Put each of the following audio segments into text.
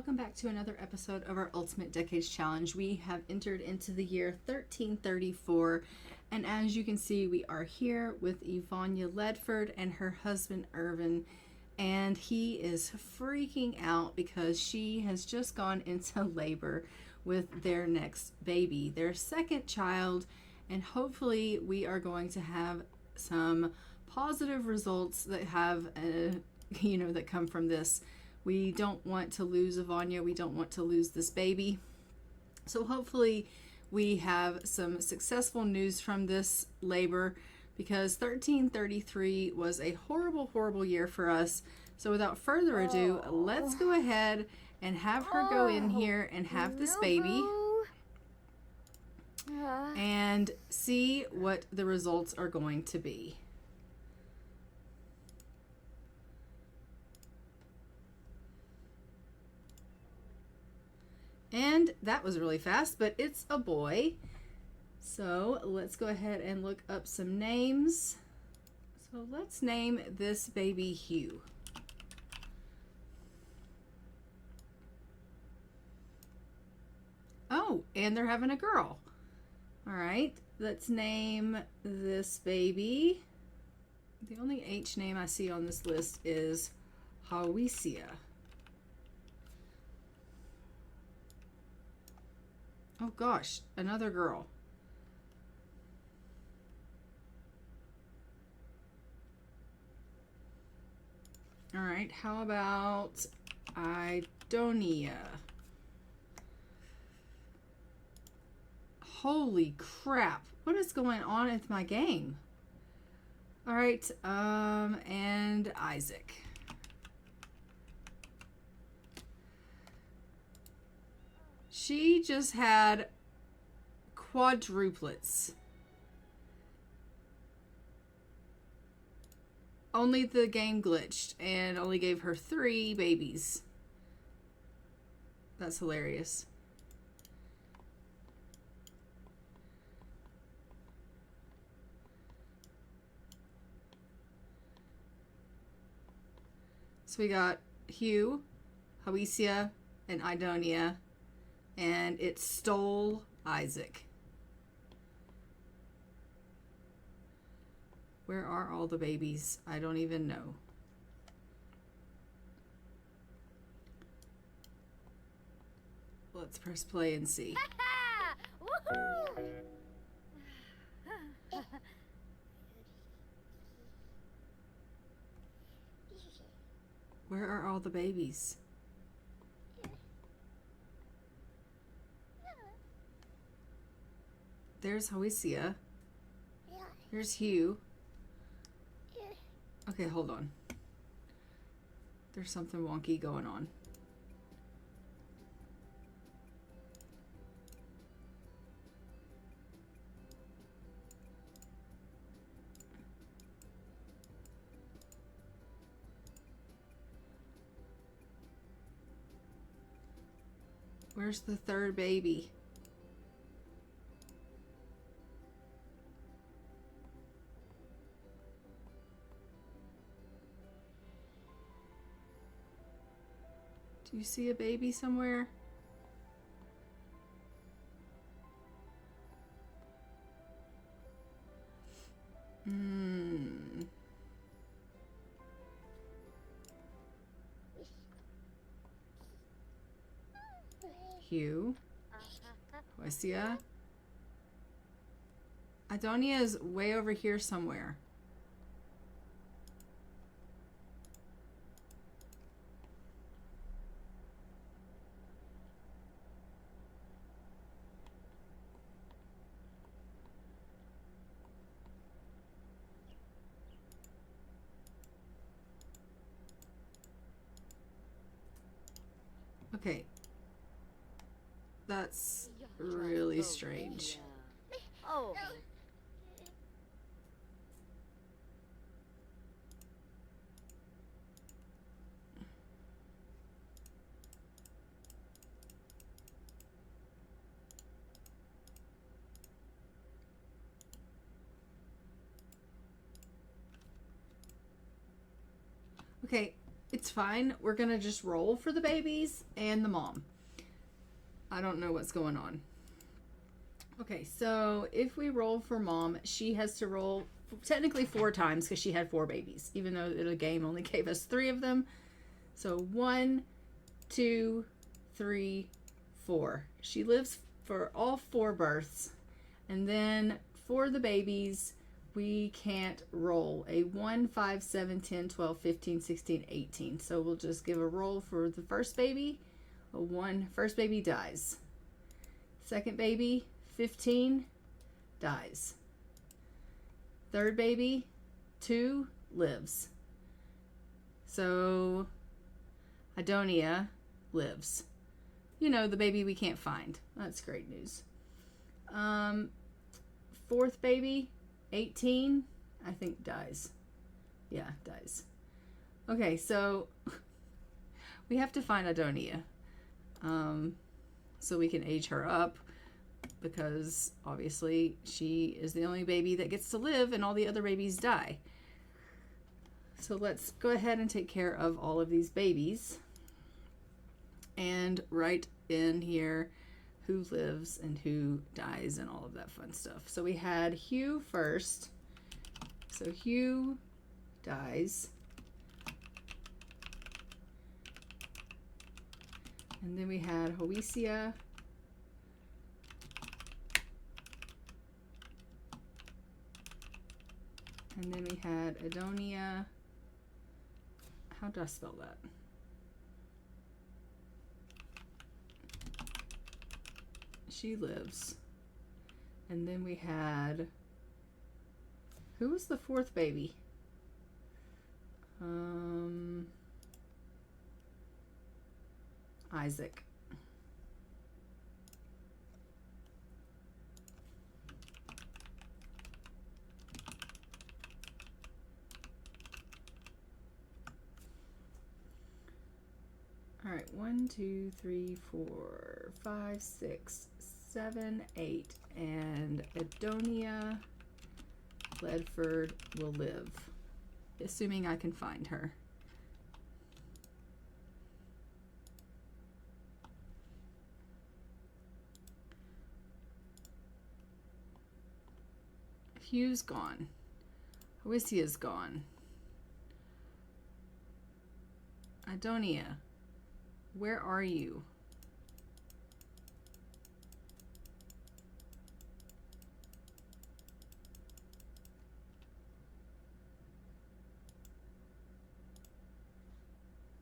welcome back to another episode of our Ultimate Decades Challenge. We have entered into the year 1334, and as you can see, we are here with Yvonne Ledford and her husband Irvin, and he is freaking out because she has just gone into labor with their next baby, their second child, and hopefully we are going to have some positive results that have that come from this. We don't want to lose Ivania. We don't want to lose this baby. So hopefully we have some successful news from this labor, because 1333 was a horrible, horrible year for us. So without further ado, let's go ahead and have her go in here and have this baby and see what the results are going to be. And that was really fast, but it's a boy. So let's go ahead and look up some names. So let's name this baby Hugh. Oh, and they're having a girl. All right, let's name this baby. The only H name I see on this list is Hawisia. Oh gosh, another girl. All right, how about Idonia? Holy crap, what is going on with my game? All right, and Isaac. She just had quadruplets. Only the game glitched and only gave her 3 babies. That's hilarious. So we got Hugh, Hawisia, and Idonia. And it stole Isaac. Where are all the babies? I don't even know. Let's press play and see. Where are all the babies? There's Hawisia. There's Hugh. Okay, hold on. There's something wonky going on. Where's the third baby? Do you see a baby somewhere? Hugh. Hawisia. Idonia is way over here somewhere. Okay. That's really strange. Oh. Okay, it's fine. We're gonna just roll for the babies and the mom. I don't know what's going on. Okay, so if we roll for mom, she has to roll technically 4 times because she had 4 babies, even though the game only gave us 3 of them. So 1, 2, 3, 4. She lives for all 4 births. And then for the babies, we can't roll a 1, 5, 7, 10, 12, 15, 16, 18. So we'll just give a roll for the first baby. A 1, first baby dies. Second baby, 15, dies. Third baby, 2, lives. So Adonia lives. You know, the baby we can't find. That's great news. Fourth baby, 18, I think dies. Yeah, dies. Okay, so we have to find Adonia. So we can age her up, because obviously she is the only baby that gets to live and all the other babies die. So let's go ahead and take care of all of these babies and write in here who lives and who dies and all of that fun stuff. So we had Hugh first. So Hugh dies. And then we had Hoesia. And then we had Adonia. How do I spell that? She lives. And then we had, who was the 4th baby? Isaac. All right, 1, 2, 3, 4, 5, 6, 7, 8, and Adonia Ledford will live, assuming I can find her. Hugh's gone. Hoesia's gone. Adonia, where are you?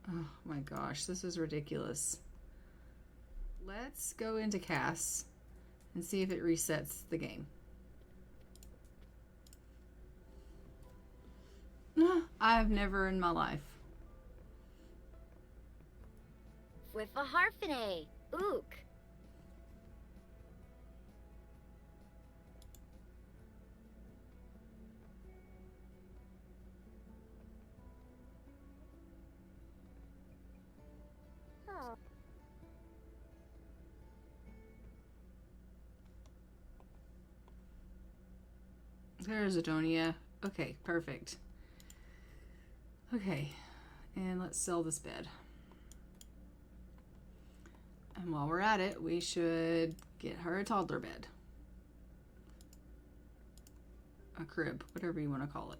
Oh my gosh, this is ridiculous. Let's go into Cass and see if it resets the game. I've never in my life. With a harfine, ook. Oh. There's Adonia. Okay, perfect. Okay, and let's sell this bed. And while we're at it, we should get her a toddler bed. A crib, whatever you want to call it.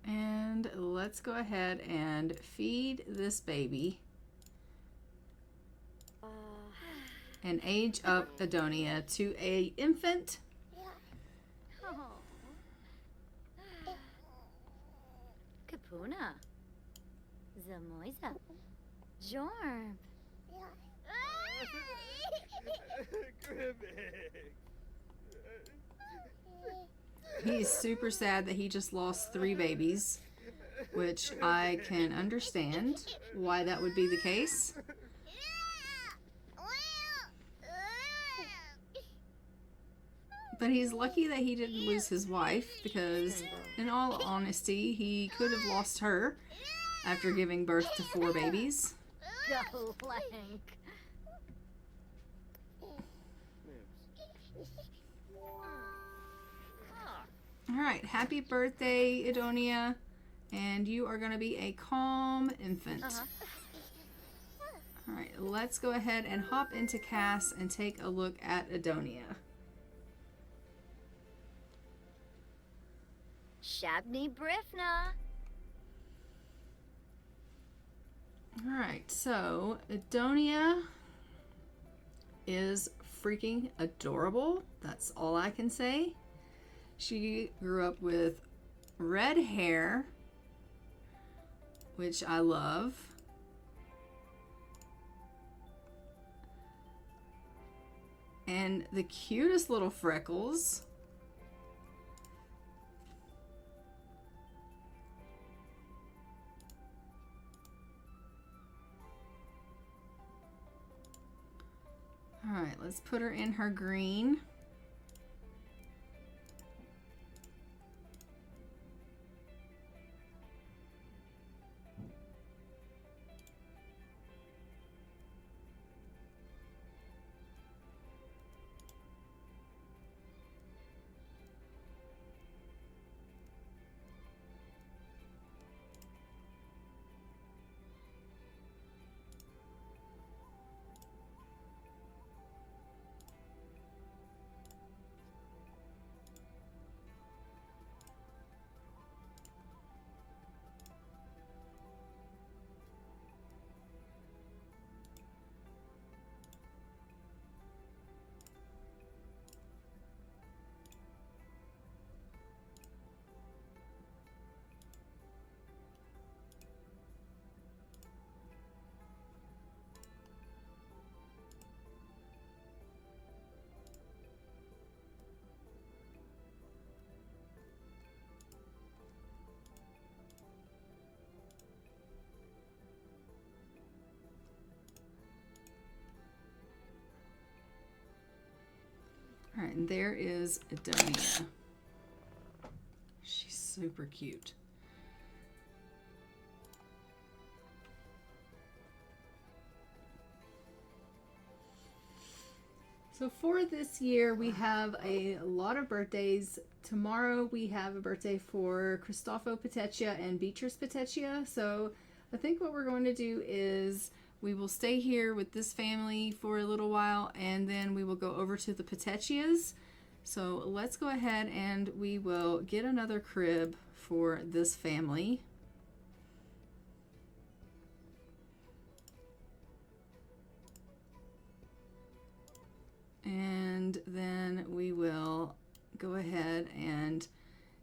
And let's go ahead and feed this baby and age up Adonia to a infant. Kapuna. Zamoisa. Jorm. He's super sad that he just lost 3 babies, which I can understand why that would be the case. But he's lucky that he didn't lose his wife, because in all honesty, he could have lost her after giving birth to 4 babies. Galank. Alright, happy birthday, Edonia. And you are going to be a calm infant. Alright, let's go ahead and hop into Cass and take a look at Edonia. Shabni Brifna. Alright, so Edonia is freaking adorable. That's all I can say. She grew up with red hair, which I love. And the cutest little freckles. All right, let's put her in her green. All right, and there is Edonia. She's super cute. So for this year, we have a lot of birthdays. Tomorrow we have a birthday for Cristofo Petechia and Beatrice Petechia. So I think what we're going to do is we will stay here with this family for a little while, and then we will go over to the Petechias. So let's go ahead and we will get another crib for this family. And then we will go ahead and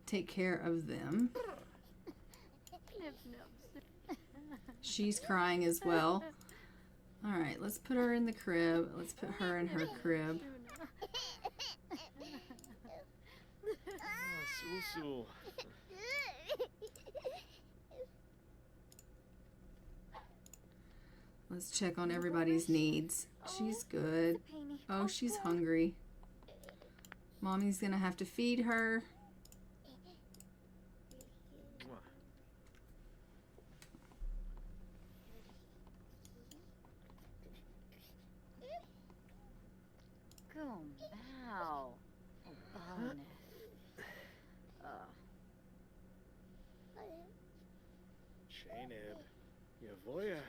take care of them. She's crying as well. All right, let's put her in the crib. Let's put her in her crib. Let's check on everybody's needs. She's good. Oh, she's hungry. Mommy's gonna have to feed her. Wow. Chainib. Yavoya.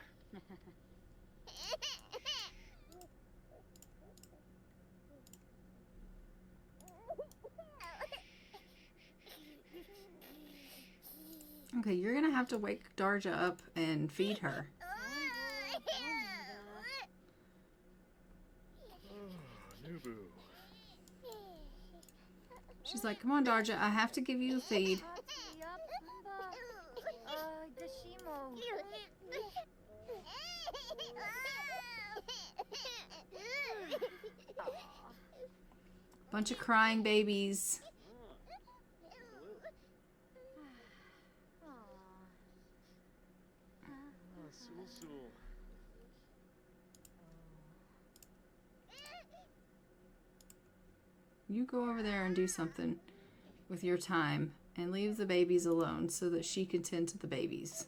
Okay, you're gonna have to wake Darja up and feed her. Nubu. She's like, come on, Darja, I have to give you a feed. Bunch of crying babies. You go over there and do something with your time and leave the babies alone so that she can tend to the babies.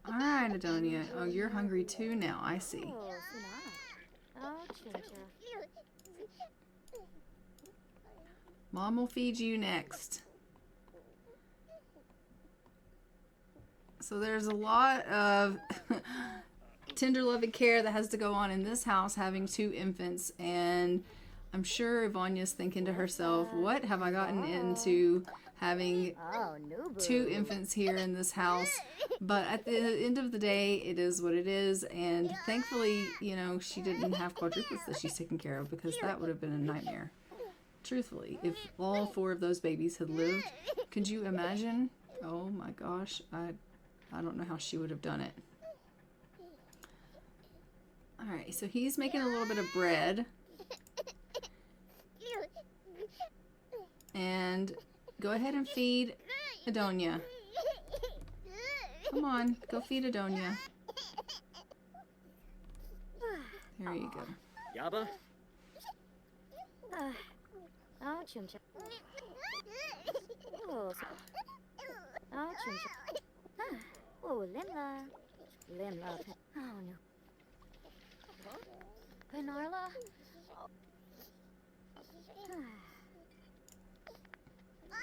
All right, Adonia. Oh, you're hungry too now. I see. Oh, snap. Oh, chincha. Mom will feed you next. So there's a lot of tender loving care that has to go on in this house having 2 infants, and I'm sure Ivania's thinking to herself, what have I gotten into having Oh, new boo. 2 infants here in this house? But at the end of the day, it is what it is, and thankfully, you know, she didn't have quadruplets that she's taken care of, because that would have been a nightmare. Truthfully, if all 4 of those babies had lived, could you imagine? Oh my gosh, I don't know how she would have done it. Alright, so he's making a little bit of bread. And go ahead and feed Adonia. Come on, go feed Adonia. There you go. Yaba? Oh, chincha. Oh, oh, chincha. Oh, Limla. Limla. Oh, no. Penarla?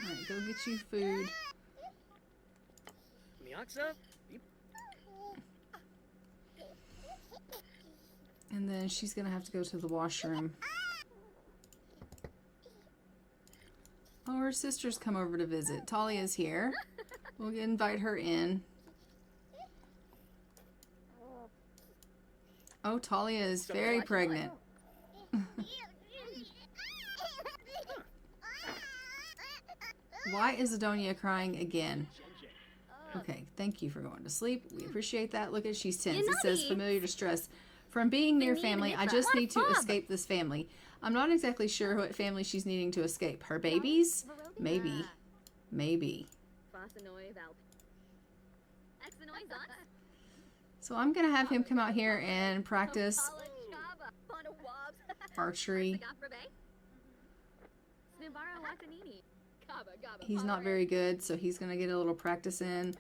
Alright, go get you food. Miaksa? And then she's gonna have to go to the washroom. Oh, her sister's come over to visit. Talia's here. We'll invite her in. Oh, Talia is very pregnant. Why is Adonia crying again? Okay, thank you for going to sleep. We appreciate that. Look at, she's tense. It says familiar distress. From being near family, I just need to escape this family. I'm not exactly sure what family she's needing to escape. Her babies? Maybe. Maybe. So I'm going to have him come out here and practice archery. He's not very good, so he's going to get a little practice in.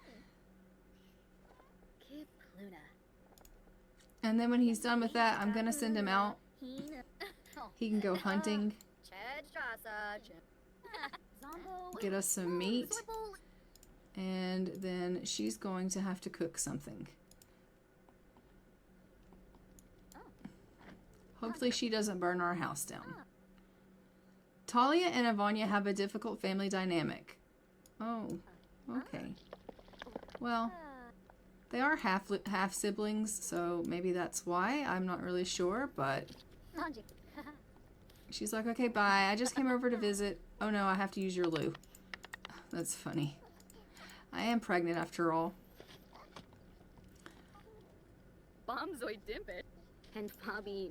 And then when he's done with that, I'm going to send him out. He can go hunting, get us some meat, and then she's going to have to cook something. Hopefully she doesn't burn our house down. Talia and Ivania have a difficult family dynamic. Oh, okay. Well, they are half siblings, so maybe that's why. I'm not really sure, but she's like, okay, bye. I just came over to visit. Oh no, I have to use your loo. That's funny. I am pregnant after all. Bombzoid Dimpet. And Bobby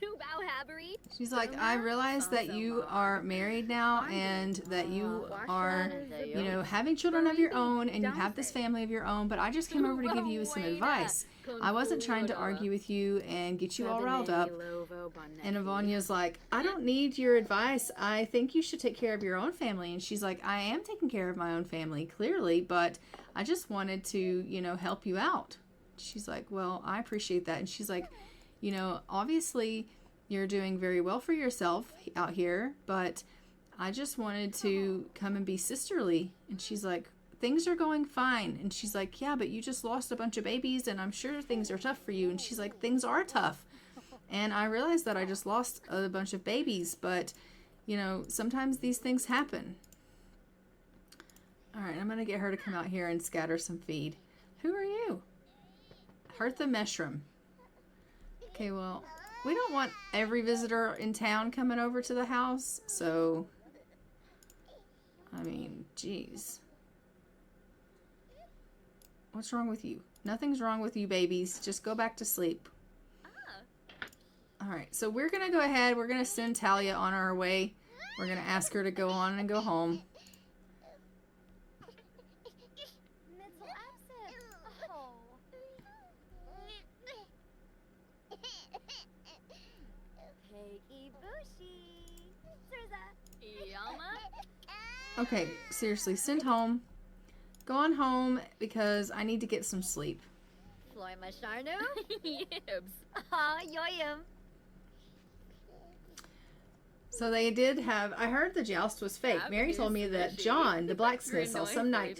Subao Habery. She's like, I realize that you are married now and that you are, you know, having children of your own and you have this family of your own, but I just came over to give you some advice. I wasn't trying to argue with you and get you all riled up. And Ivania's like, I don't need your advice. I think you should take care of your own family. And she's like, I am taking care of my own family, clearly, but I just wanted to, you know, help you out. She's like, well, I appreciate that. And she's like, you know, obviously you're doing very well for yourself out here, but I just wanted to come and be sisterly. And she's like, things are going fine. And she's like, yeah, but you just lost a bunch of babies and I'm sure things are tough for you. And she's like, things are tough. And I realized that I just lost a bunch of babies, but, you know, sometimes these things happen. All right, I'm going to get her to come out here and scatter some feed. Who are you? Hertha Meshram. Okay, well, we don't want every visitor in town coming over to the house, so, I mean, geez. What's wrong with you? Nothing's wrong with you, babies. Just go back to sleep. All right, so we're going to go ahead. We're going to send Talia on our way. We're going to ask her to go on and go home. Okay, seriously, send home. Go on home because I need to get some sleep. Yibs. So they did have, I heard the joust was fake. Mary told me that John, the blacksmith, saw some night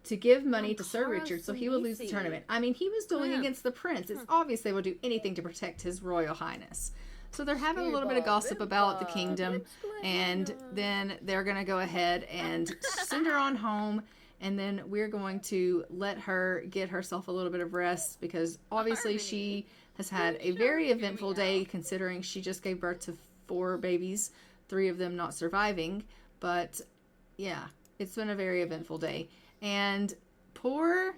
to give money to Sir Richard so he would lose the tournament. I mean, he was dueling against the prince. It's obvious they will do anything to protect his royal highness. So they're having a little bit of gossip about the kingdom, and then they're going to go ahead and send her on home, and then we're going to let her get herself a little bit of rest because obviously she has had a very eventful day considering she just gave birth to 4 babies, 3 of them not surviving. But yeah, it's been a very eventful day. And poor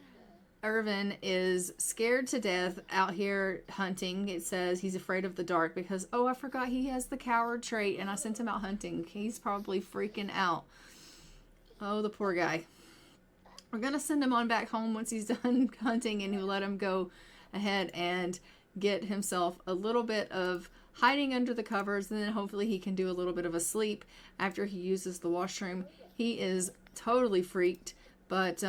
Irvin is scared to death out here hunting. It says he's afraid of the dark because, oh, I forgot he has the coward trait and I sent him out hunting. He's probably freaking out. Oh, the poor guy. We're going to send him on back home once he's done hunting, and we'll let him go ahead and get himself a little bit of hiding under the covers, and then hopefully he can do a little bit of a sleep after he uses the washroom. He is totally freaked, but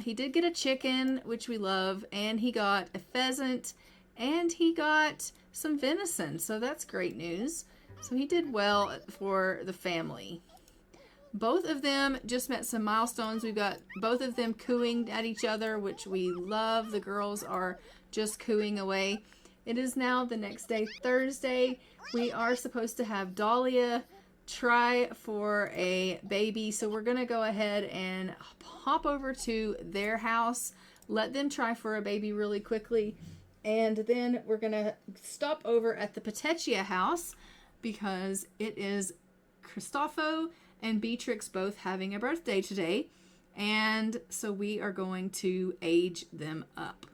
he did get a chicken, which we love, and he got a pheasant, and he got some venison, so that's great news. So he did well for the family. Both of them just met some milestones. We've got both of them cooing at each other, which we love. The girls are just cooing away. It is now the next day, Thursday. We are supposed to have Dahlia try for a baby. So we're going to go ahead and hop over to their house, let them try for a baby really quickly. And then we're going to stop over at the Petechia house because it is Cristofo and Beatrix both having a birthday today. And so we are going to age them up.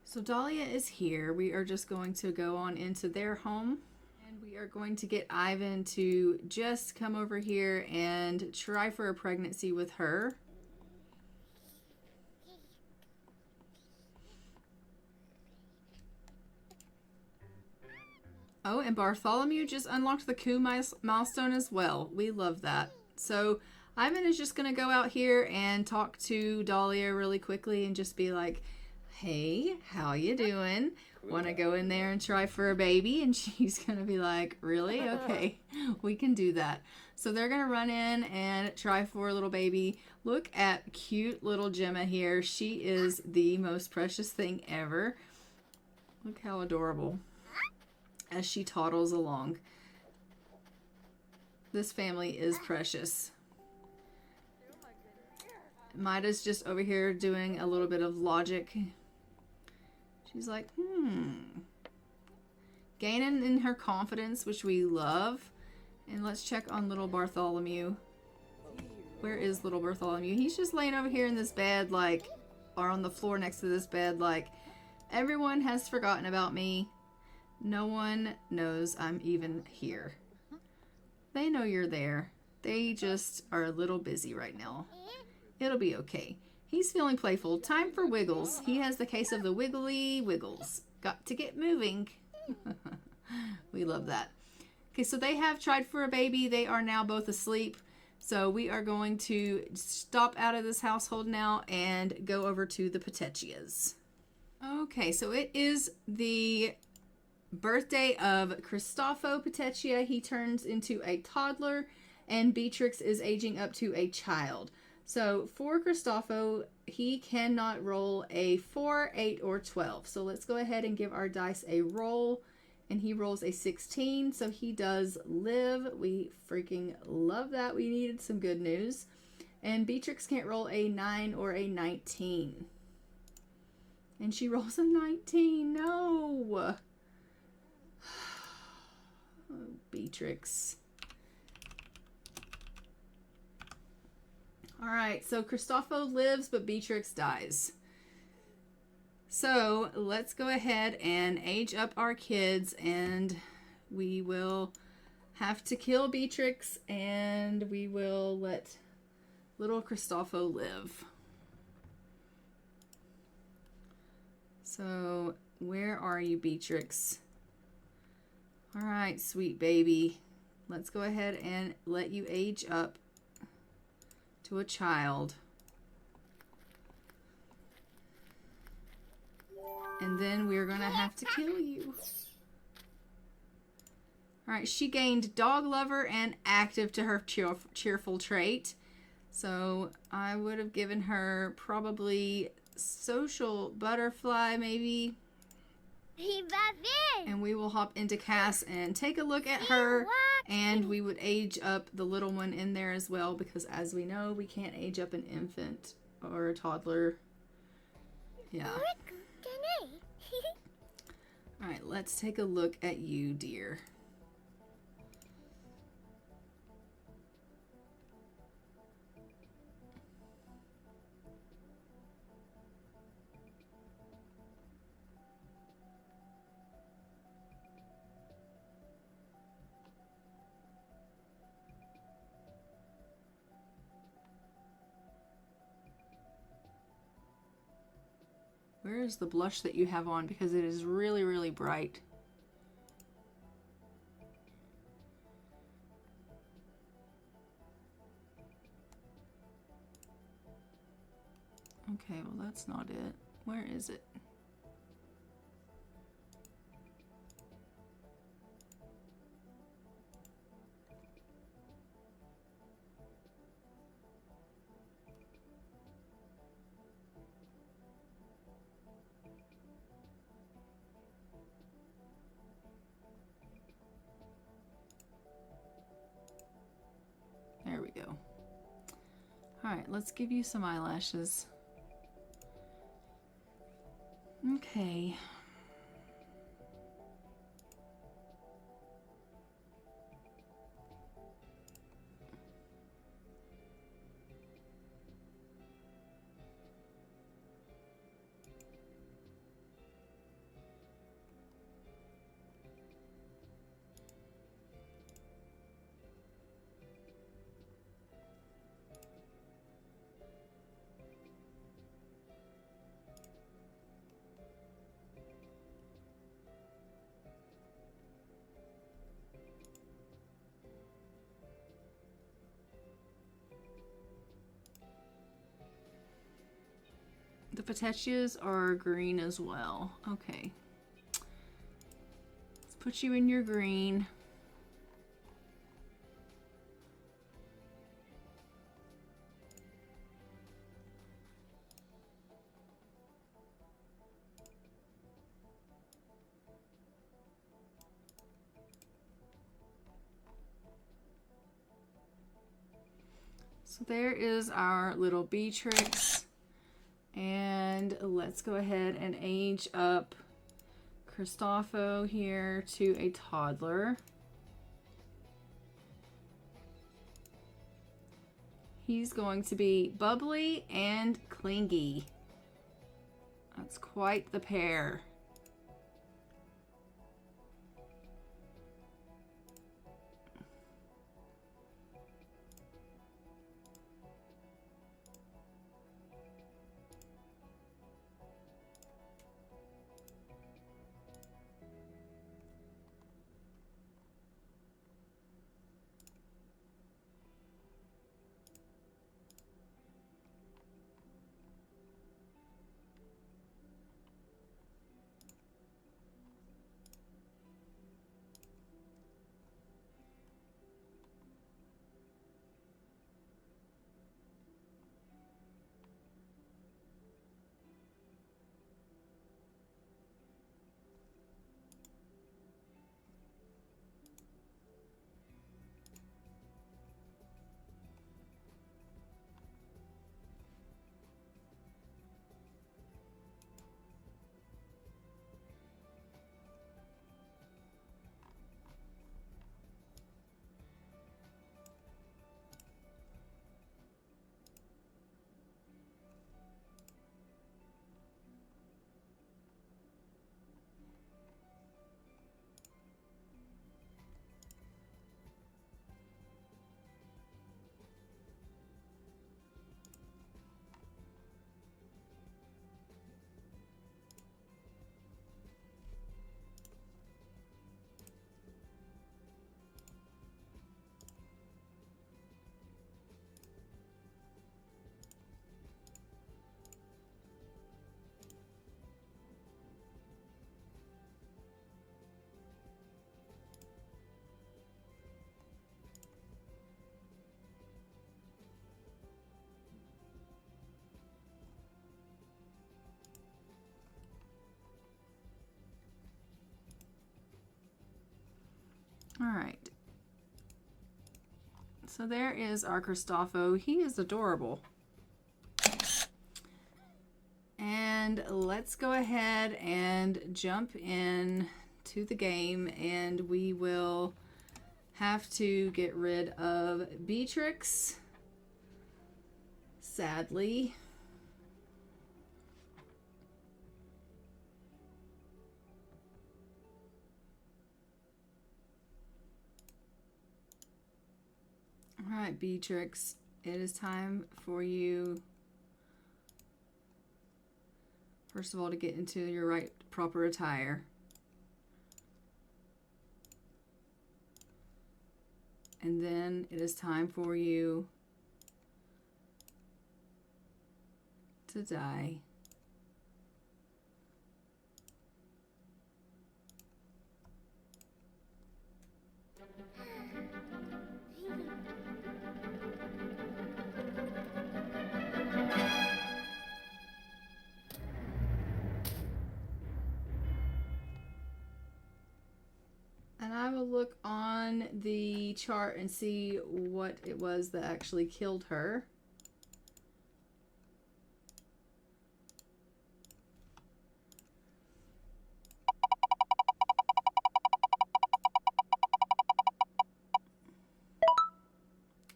So Dahlia is here. We are just going to go on into their home. And we are going to get Ivan to just come over here and try for a pregnancy with her. Oh, and Bartholomew just unlocked the coup milestone as well. We love that. So Ivan is just going to go out here and talk to Dahlia really quickly and just be like, hey, how you doing? Want to go in there and try for a baby? And she's going to be like, really? Okay, we can do that. So they're going to run in and try for a little baby. Look at cute little Gemma here. She is the most precious thing ever. Look how adorable as she toddles along. This family is precious. Maida's just over here doing a little bit of logic. She's like, gaining in her confidence, which we love. And let's check on little Bartholomew. Where is little Bartholomew? He's just laying over here in this bed, like, or on the floor next to this bed, like, everyone has forgotten about me. No one knows I'm even here. They know you're there. They just are a little busy right now. It'll be okay. He's feeling playful. Time for Wiggles. He has the case of the wiggly wiggles. Got to get moving. We love that. Okay, so they have tried for a baby. They are now both asleep. So we are going to stop out of this household now and go over to the Petechias. Okay, so it is the birthday of Cristofo Petechia. He turns into a toddler, and Beatrix is aging up to a child. So for Cristofo, he cannot roll a 4, 8, or 12. So let's go ahead and give our dice a roll. And he rolls a 16, so he does live. We freaking love that. We needed some good news. And Beatrix can't roll a 9 or a 19. And she rolls a 19. No! Oh, Beatrix. All right, so Cristofo lives, but Beatrix dies. So let's go ahead and age up our kids, and we will have to kill Beatrix, and we will let little Cristofo live. So where are you, Beatrix? All right, sweet baby. Let's go ahead and let you age up to a child. And then we're going to have to kill you. All right, she gained dog lover and active to her cheerful trait. So I would have given her probably social butterfly maybe. And we will hop into Cass and take a look at her. And we would age up the little one in there as well, because as we know, we can't age up an infant or a toddler. Yeah. All right, let's take a look at you, dear. Where is the blush that you have on? Because it is really, really bright. Okay, well that's not it. Where is it? There we go. Alright, let's give you some eyelashes. Okay. The petechias are green as well. Okay. Let's put you in your green. So there is our little Beatrix. And let's go ahead and age up Cristofo here to a toddler. He's going to be bubbly and clingy. That's quite the pair. So there is our Cristofo. He is adorable. And let's go ahead and jump in to the game, and we will have to get rid of Beatrix, sadly. All right, Beatrix, it is time for you, first of all, to get into your right proper attire. And then it is time for you to die. And I will look on the chart and see what it was that actually killed her.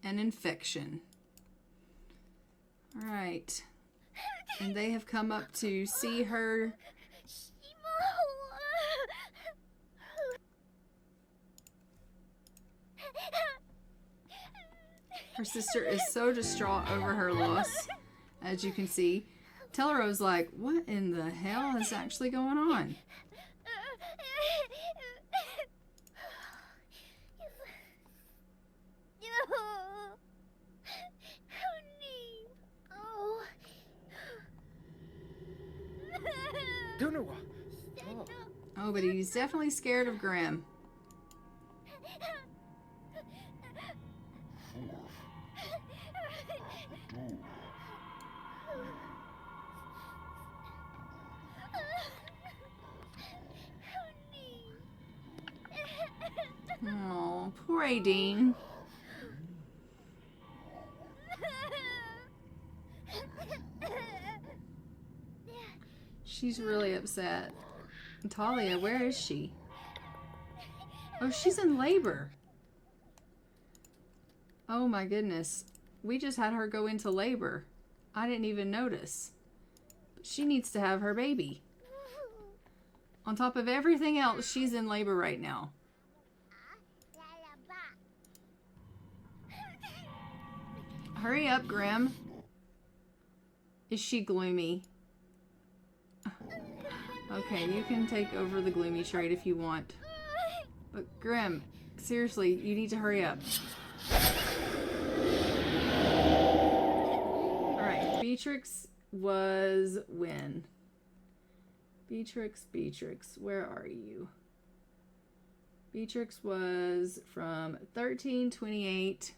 An infection. All right. And they have come up to see her. Her sister is so distraught over her loss, as you can see. Tellero's like, what in the hell is actually going on? Oh, but he's definitely scared of Graham. Oh, poor Aideen. She's really upset. Talia, where is she? Oh, she's in labor. Oh my goodness. We just had her go into labor. I didn't even notice. But she needs to have her baby. On top of everything else, she's in labor right now. Hurry up, Grim. Is she gloomy? Okay, you can take over the gloomy trait if you want. But Grim, seriously, you need to hurry up. Alright, Beatrix was when? Beatrix, where are you? Beatrix was from 1328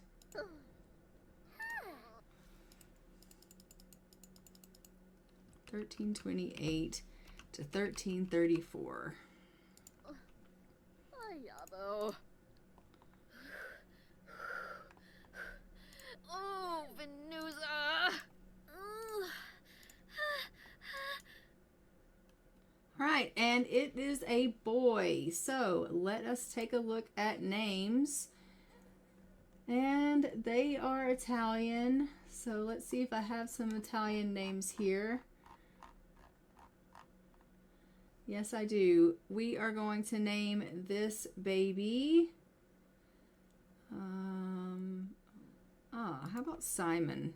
to 1334. Yabo. Oh, Venusa. Right, and it is a boy. So let us take a look at names. And they are Italian. So let's see if I have some Italian names here. Yes, I do. We are going to name this baby. How about Simon?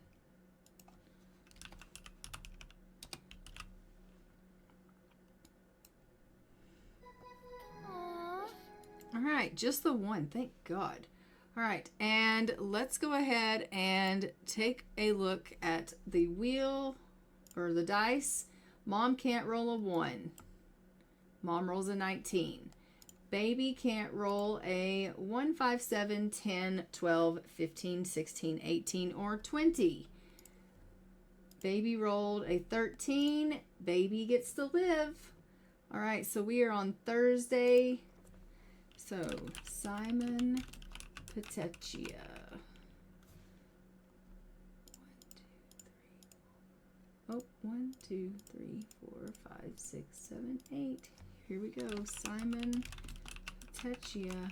All right, just the one. Thank God. All right, and let's go ahead and take a look at the wheel or the dice. Mom can't roll a 1. Mom rolls a 19. Baby can't roll a 1, 5, 7, 10, 12, 15, 16, 18, or 20. Baby rolled a 13. Baby gets to live. All right, so we are on Thursday. So Simon Petechia. Oh, 1, 2, 3, 4, 5, 6, 7, 8. Here we go. Simon Techia.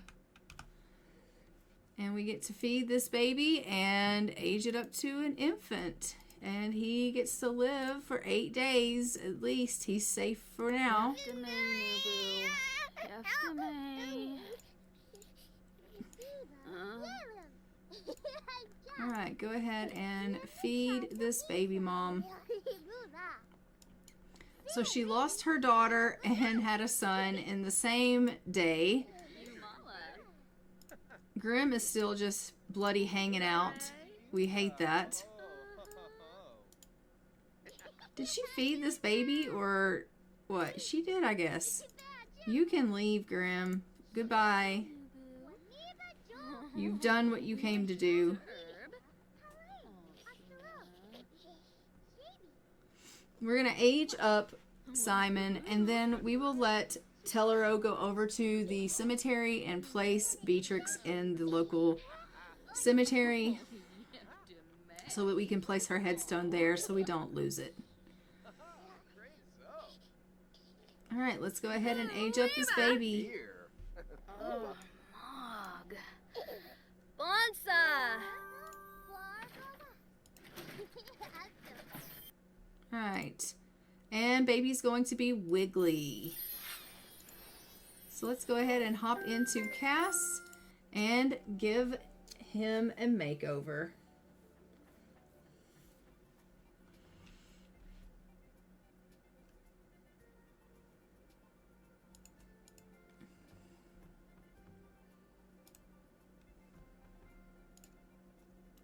And we get to feed this baby and age it up to an infant. And he gets to live for 8 days at least. He's safe for now. After me, Nubu. After me. Alright, go ahead and feed this baby, Mom. So she lost her daughter and had a son in the same day. Grim is still just bloody hanging out. We hate that. Did she feed this baby or what? She did, I guess. You can leave, Grim. Goodbye. You've done what you came to do. We're going to age up Simon, and then we will let Tellero go over to the cemetery and place Beatrix in the local cemetery so that we can place her headstone there so we don't lose it. Alright, let's go ahead and age up this baby. Oh, Mog. Bonsa! Alright. And baby's going to be Wiggly. So let's go ahead and hop into Cass and give him a makeover.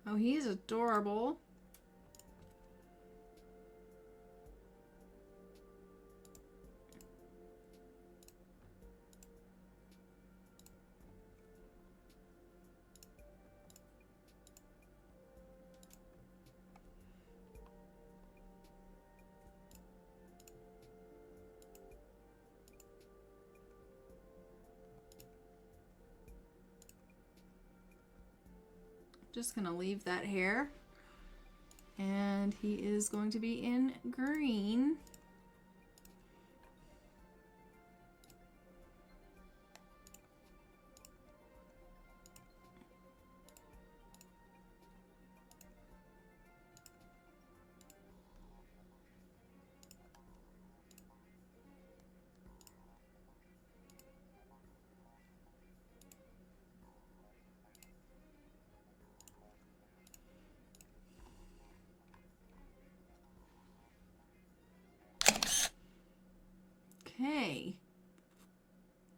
Oh, he's adorable. Just gonna leave that hair, and he is going to be in green. Okay,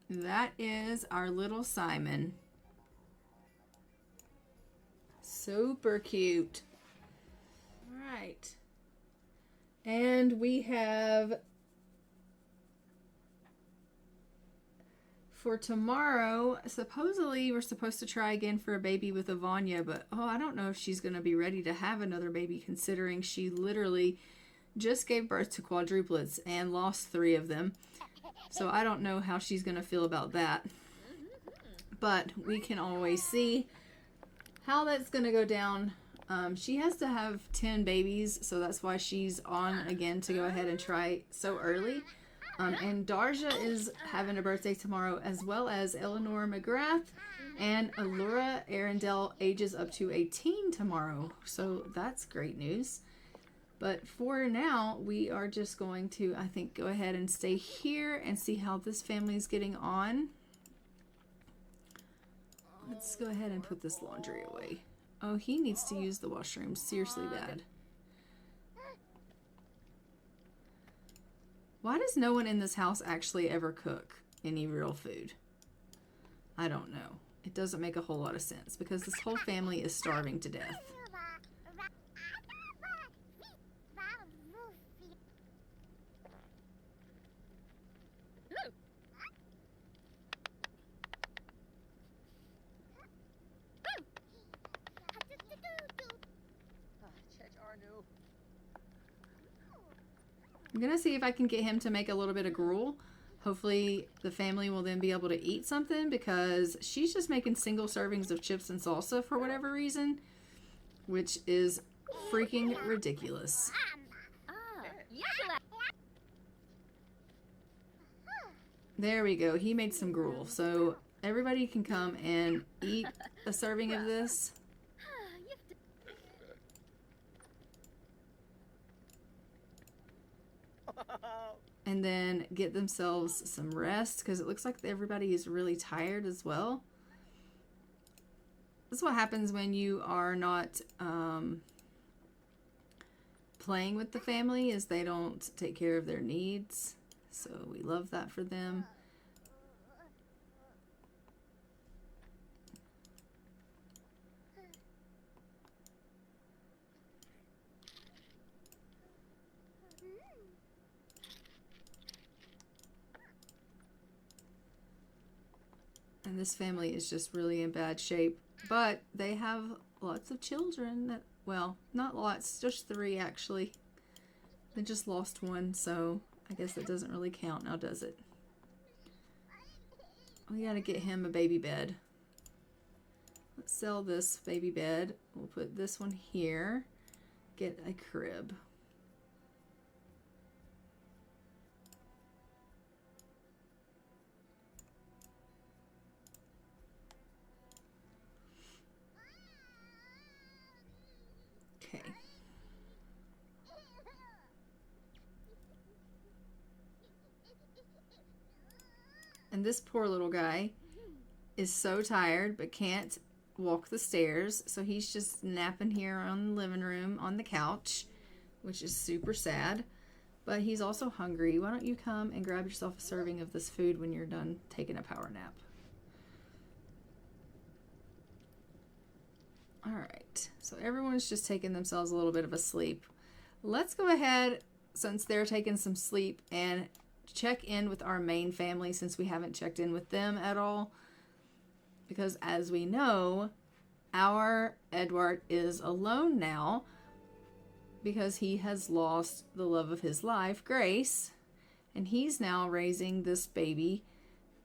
that is our little Simon. Super cute. All right, and we have for tomorrow, supposedly we're supposed to try again for a baby with Ivania, but oh, I don't know if she's going to be ready to have another baby considering she literally just gave birth to quadruplets and lost 3 of them. So I don't know how she's going to feel about that. But we can always see how that's going to go down. She has to have 10 babies, so that's why she's on again to go ahead and try so early. And Darja is having a birthday tomorrow, as well as Eleanor McGrath, and Allura Arundel ages up to 18 tomorrow. So that's great news. But for now, we are just going to, I think, go ahead and stay here and see how this family is getting on. Let's go ahead and put this laundry away. Oh, he needs to use the washroom seriously bad. Why does no one in this house actually ever cook any real food? I don't know. It doesn't make a whole lot of sense because this whole family is starving to death. I'm gonna see if I can get him to make a little bit of gruel. Hopefully the family will then be able to eat something because she's just making single servings of chips and salsa for whatever reason, which is freaking ridiculous. There we go. He made some gruel. So everybody can come and eat a serving of this. And then get themselves some rest because it looks like everybody is really tired as well. This is what happens when you are not playing with the family, is they don't take care of their needs. So we love that for them. And this family is just really in bad shape. But they have lots of children that, well, not lots, just 3 actually. They just lost one, so I guess that doesn't really count now, does it? We gotta get him a baby bed. Let's sell this baby bed. We'll put this one here. Get a crib. Okay. And this poor little guy is so tired but can't walk the stairs, so he's just napping here on the living room on the couch, which is super sad. But he's also hungry. Why don't you come and grab yourself a serving of this food when you're done taking a power nap? Alright, so everyone's just taking themselves a little bit of a sleep. Let's go ahead, since they're taking some sleep, and check in with our main family since we haven't checked in with them at all. Because as we know, our Eduart is alone now because he has lost the love of his life, Grace, and he's now raising this baby,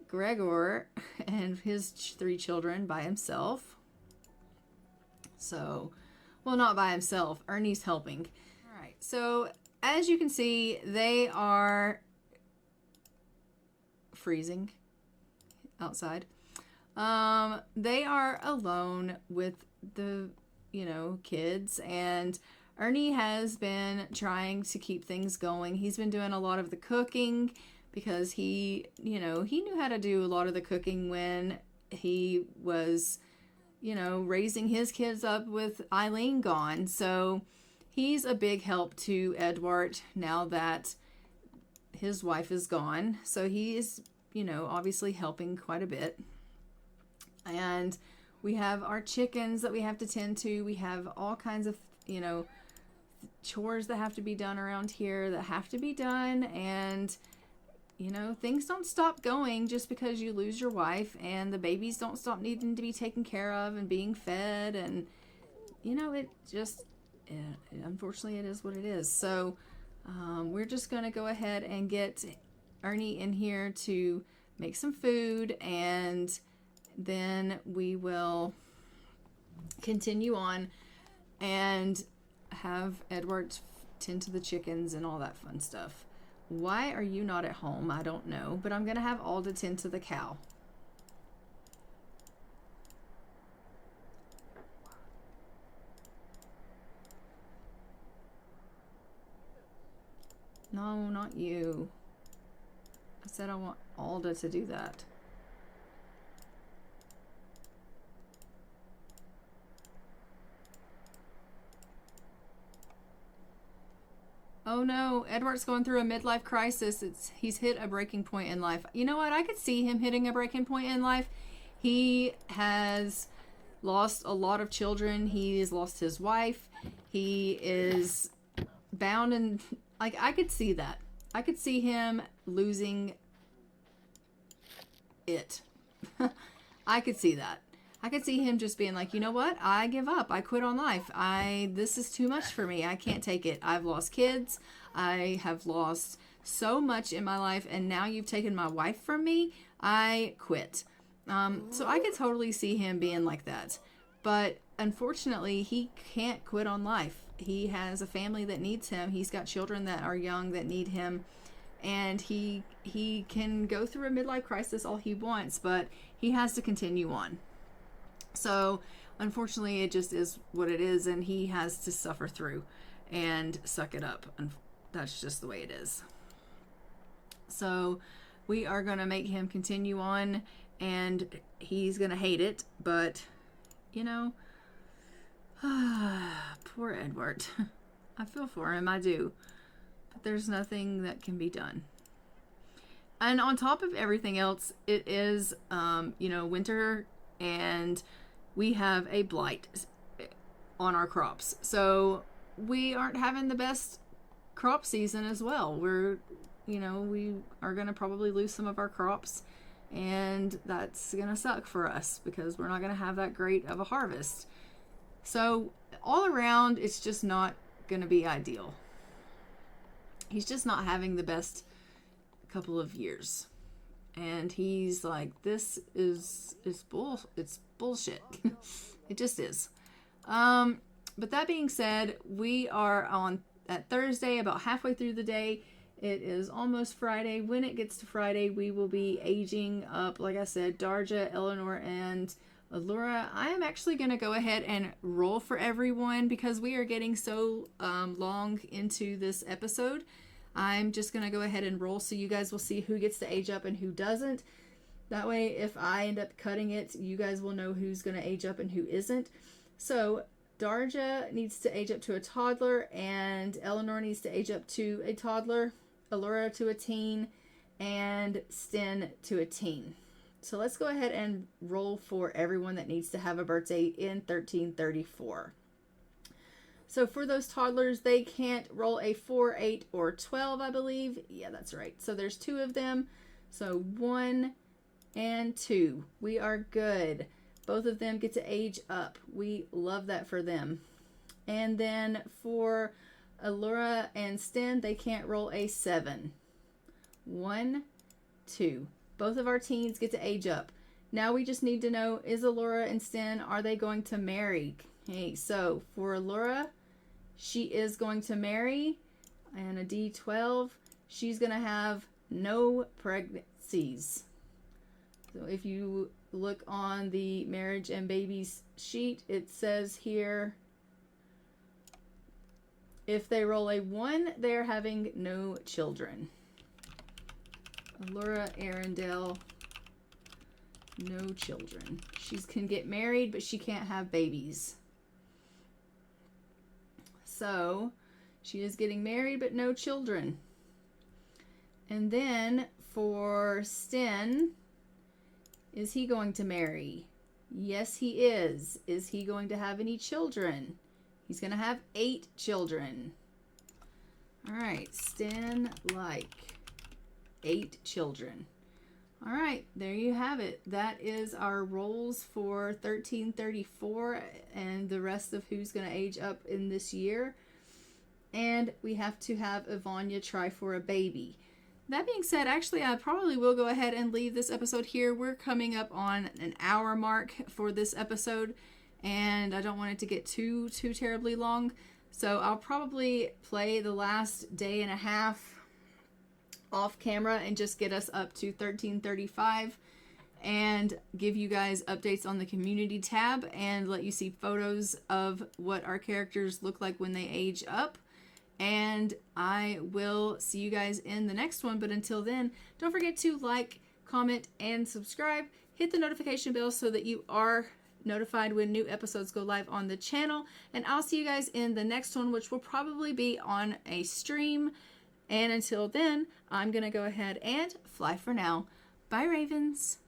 Gregor, and his 3 children by himself. So, well, not by himself. Ernie's helping. All right. So, as you can see, they are freezing outside. They are alone with the, kids, and Ernie has been trying to keep things going. He's been doing a lot of the cooking because he knew how to do a lot of the cooking when he was raising his kids up with Eileen gone. So he's a big help to Eduart now that his wife is gone. So he is, obviously helping quite a bit. And we have our chickens that we have to tend to. We have all kinds of, chores that have to be done around here that have to be done. And things don't stop going just because you lose your wife, and the babies don't stop needing to be taken care of and being fed, and it just, unfortunately, it is what it is. So we're just going to go ahead and get Ernie in here to make some food, and then we will continue on and have Eduart tend to the chickens and all that fun stuff. Why are you not at home? I don't know, but I'm going to have Alda tend to the cow. No, not you. I said I want Alda to do that. Oh no, Eduart's going through a midlife crisis. He's hit a breaking point in life. You know what? I could see him hitting a breaking point in life. He has lost a lot of children. He has lost his wife. He is bound and I could see that. I could see him losing it. I could see that. I could see him just being like, you know what? I give up. I quit on life. This is too much for me. I can't take it. I've lost kids. I have lost so much in my life, and now you've taken my wife from me. I quit. So I could totally see him being like that. But unfortunately, he can't quit on life. He has a family that needs him. He's got children that are young that need him and he can go through a midlife crisis all he wants, but he has to continue on. So unfortunately, it just is what it is, and he has to suffer through and suck it up, and that's just the way it is. So we are going to make him continue on, and he's going to hate it, but you know, poor Eduart. I feel for him, I do, but there's nothing that can be done. And on top of everything else, it is winter, and we have a blight on our crops, so we aren't having the best crop season as well. We are going to probably lose some of our crops, and that's going to suck for us because we're not going to have that great of a harvest. So all around, it's just not going to be ideal. He's just not having the best couple of years, and he's like, this is it's bullshit. It just is. But that being said, we are on at Thursday, about halfway through the day. It is almost Friday. When it gets to Friday, we will be aging up, like I said, Darja, Eleanor, and Allura. I am actually going to go ahead and roll for everyone because we are getting so long into this episode. I'm just going to go ahead and roll so you guys will see who gets to age up and who doesn't. That way, if I end up cutting it, you guys will know who's going to age up and who isn't. So Darja needs to age up to a toddler, and Eleanor needs to age up to a toddler, Allura to a teen, and Sten to a teen. So let's go ahead and roll for everyone that needs to have a birthday in 1334. So for those toddlers, they can't roll a 4, 8, or 12, I believe. Yeah, that's right. So there's 2 of them. So 1 and 2. We are good. Both of them get to age up. We love that for them. And then for Allura and Sten, they can't roll a 7. 1, 2. Both of our teens get to age up. Now we just need to know, is Allura and Sten, are they going to marry? Okay, so for Allura, she is going to marry, and a D12, she's going to have no pregnancies. So if you look on the marriage and babies sheet, it says here, if they roll a 1, they're having no children. Allura Arundel, no children. She can get married, but she can't have babies. So she is getting married, but no children. And then for Sten, is he going to marry? Yes, he is. Is he going to have any children? He's going to have 8 children. All right, Sten, 8 children. All right, there you have it. That is our rolls for 1334 and the rest of who's going to age up in this year. And we have to have Ivania try for a baby. That being said, actually, I probably will go ahead and leave this episode here. We're coming up on an hour mark for this episode, and I don't want it to get too terribly long. So I'll probably play the last day and a half off camera and just get us up to 1335 and give you guys updates on the community tab and let you see photos of what our characters look like when they age up. And I will see you guys in the next one. But until then, don't forget to like, comment, and subscribe. Hit the notification bell so that you are notified when new episodes go live on the channel. And I'll see you guys in the next one, which will probably be on a stream. And until then, I'm going to go ahead and fly for now. Bye, Ravens.